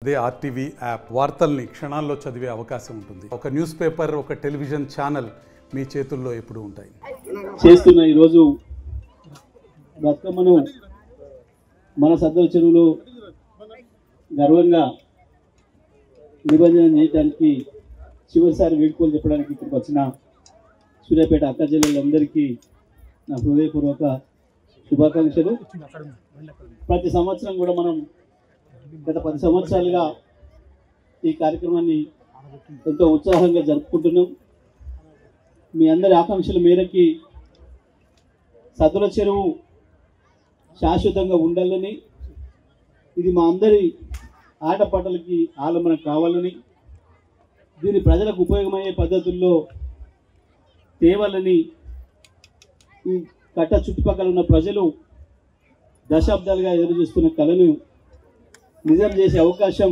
అదే RTV app వార్తల్ని క్షణాల్లో చదివే అవకాశం ఉంటుంది. ఒక న్యూస్ పేపర్, ఒక టెలివిజన్ ఛానల్ మీ చేతుల్లో ఎప్పుడూ ఉంటాయి. చేస్తున్న ఈరోజు బతుకమ్మను మన సద్దల చెరువులో గర్వంగా నిబంధన చేయడానికి చివరిసారి వేడుకలు చెప్పడానికి ఇక్కడికి వచ్చిన సూర్యాపేట అక్క చెల్లెళ్ళందరికీ నా హృదయపూర్వక శుభాకాంక్షలు. ప్రతి సంవత్సరం కూడా మనం గత 10 సంవత్సరాలుగా ఈ కార్యక్రమాన్ని ఎంతో ఉత్సాహంగా జరుపుకుంటున్నాం. మీ అందరి ఆకాంక్షల మేరకి సద్దుల చెరువు శాశ్వతంగా ఉండాలని, ఇది మా అందరి ఆటపాటలకి ఆలంబన కావాలని, దీని ప్రజలకు ఉపయోగమయ్యే పద్ధతుల్లో తేవాలని, ఈ కట్ట చుట్టుపక్కల ఉన్న ప్రజలు దశాబ్దాలుగా ఎదురుచూస్తున్న కళను నిజం చేసే అవకాశం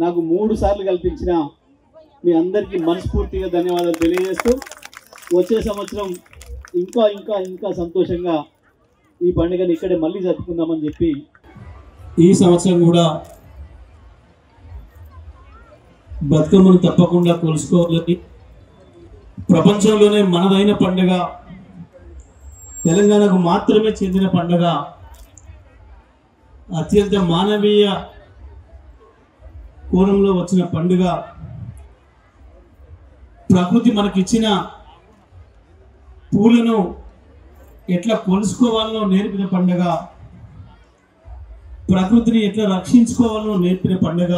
నాకు 3 సార్లు కల్పించిన మీ అందరికీ మనస్ఫూర్తిగా ధన్యవాదాలు తెలియజేస్తూ, వచ్చే సంవత్సరం ఇంకా ఇంకా ఇంకా సంతోషంగా ఈ పండుగను ఇక్కడే మళ్ళీ జరుపుకుందామని చెప్పి ఈ సంవత్సరం కూడా బతుకమ్మను తప్పకుండా కొలుసుకోవాలని, ప్రపంచంలోనే మనదైన పండుగ, తెలంగాణకు మాత్రమే చెందిన పండుగ, అత్యంత మానవీయ కోణంలో వచ్చిన పండుగ, ప్రకృతి మనకిచ్చిన పూలను ఎట్లా కొలుసుకోవాలో నేర్పిన పండుగ, ప్రకృతిని ఎట్లా రక్షించుకోవాలో నేర్పిన పండుగ.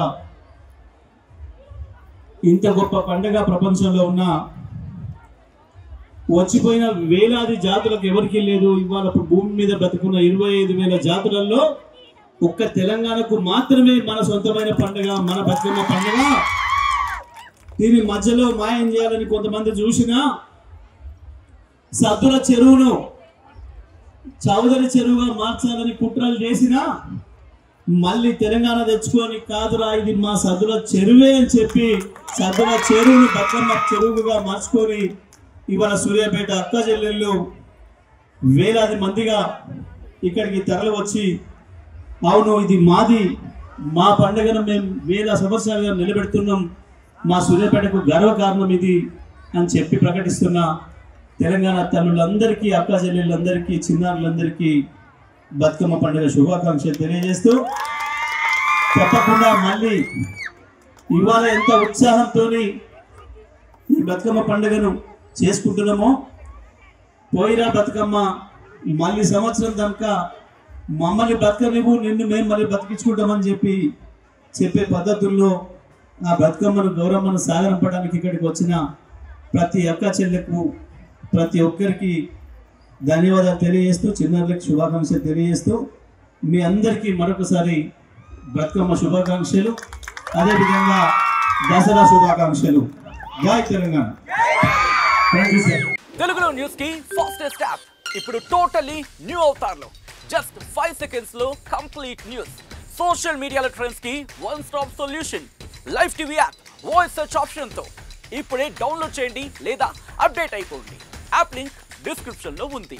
ఇంత గొప్ప పండుగ ప్రపంచంలో ఉన్న వచ్చిపోయిన వేలాది జాతులకు ఎవరికీ లేదు. ఇవాళ భూమి మీద బ్రతుకున్న 25,000 జాతులలో ఒక్క తెలంగాణకు మాత్రమే మన సొంతమైన పండుగ, మన బతుకమ్మ పండుగ. దీని మధ్యలో మాయం చేయాలని కొంతమంది చూసినా, సద్దుల చెరువును చౌదరి చెరువుగా మార్చాలని కుట్రలు చేసినా, మళ్ళీ తెలంగాణ తెచ్చుకొని కాదురా ఇది మా సద్దుల చెరువే అని చెప్పి సద్దుల చెరువుని బతుకమ్మ చెరువుగా మార్చుకొని ఇవాళ సూర్యాపేట అక్క చెల్లెళ్ళు వేలాది మందిగా ఇక్కడికి తరలి వచ్చి, అవును ఇది మాది, మా పండుగను మేము వేల సంవత్సరాలుగా నిలబెడుతున్నాం, మా సూర్యాపేటకు గర్వకారణం ఇది అని చెప్పి ప్రకటిస్తున్న తెలంగాణ తల్లులందరికీ, అక్క చెల్లెళ్ళందరికీ, చిన్నారులందరికీ బతుకమ్మ పండుగ శుభాకాంక్షలు తెలియజేస్తూ, తప్పకుండా మళ్ళీ ఇవాళ ఎంత ఉత్సాహంతో ఈ బతుకమ్మ పండుగను చేసుకుంటున్నామో, పోయిరా బతుకమ్మ మళ్ళీ సంవత్సరం దాకా మమ్మల్ని బతకనివ్వు, నిన్ను మేము మళ్ళీ బతికించుకుంటామని చెప్పే పద్ధతుల్లో ఆ బతుకమ్మను గౌరమ్మను సాగరంపడానికి ఇక్కడికి వచ్చిన ప్రతి అక్క చెల్లెకు, ప్రతి ఒక్కరికి ధన్యవాదాలు తెలియజేస్తూ, చిన్నారులకు శుభాకాంక్షలు తెలియజేస్తూ, మీ అందరికీ మరొకసారి బతుకమ్మ శుభాకాంక్షలు, అదేవిధంగా దసరా శుభాకాంక్షలు. జై తెలంగాణ. తెలుగులో న్యూస్ కి ఫాస్టెస్ట్ యాప్ ఇప్పుడు టోటల్లీ న్యూ అవతార్లో జస్ట్ 5 సెకండ్స్ లో కంప్లీట్ న్యూస్, సోషల్ మీడియాలో ట్రెండ్స్ కి one stop solution, live TV app, voice search option తో ఇప్పుడే డౌన్లోడ్ చేయండి లేదా అప్డేట్ అయిపోండి. యాప్ లింక్ డిస్క్రిప్షన్ లో ఉంది.